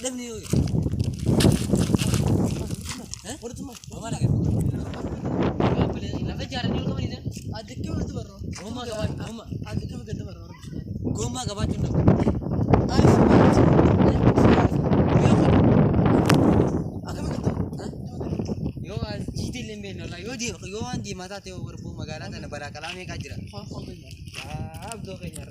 دبني ها ورد ما ما لقيت لا فجارني ولا كمان إذا أديك كم قد برا هم أديك كم قد برا قوم ما قبض منه yo jiti lembe no la yo andi mata te urbu magala tan bara kalame kajra abdo kenya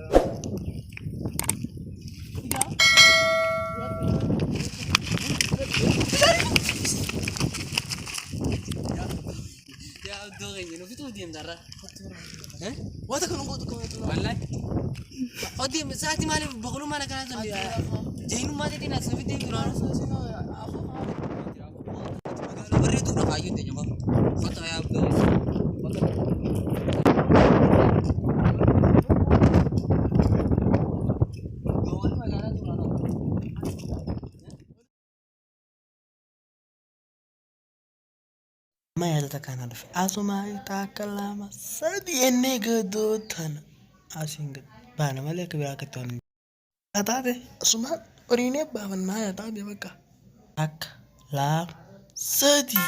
ya abdo kenya no fitu diem dara wata kono wallahi odi saati mali boglu mana kana tan jeenu ma te na sabi te durano itu udah kayu deh nyokap foto ya abdo ما يتكلم في أسمع يتكلم سدي النجدوتنا أسينج بنا ملك براكتون أتابع أسمع أريني بمن ما يتابع بكا أك لا سدي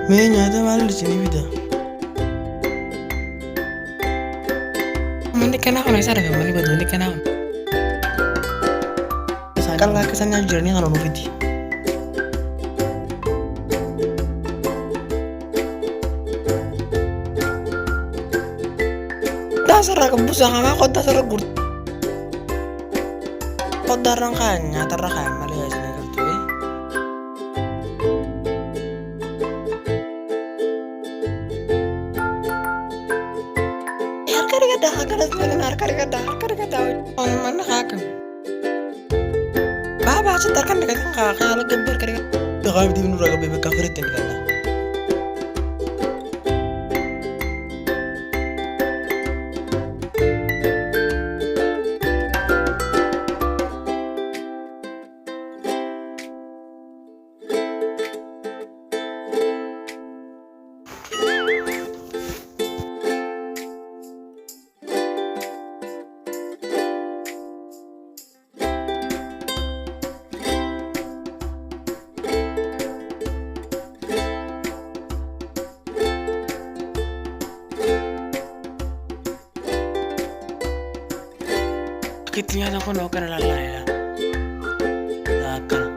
Menya ada malu di sini bida. Mandi kena aku nasi ada kan? Mandi batu ni kena. Kalau kesannya jurni kalau nufiti. Dasar kebus sama aku dasar gur. Kau darang kanya terrakan malu ya sini kertu. Harga on mana kakan baba setarkan dekat kakak kalau geber kerja kalau di menurut aku bebek kafir itu kan akkitti nyaata kun hokkana lallaa'eedha. Akkana.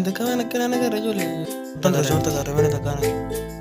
Takkan akkana nagarra ijoollee. Shorta garee mana takkaan.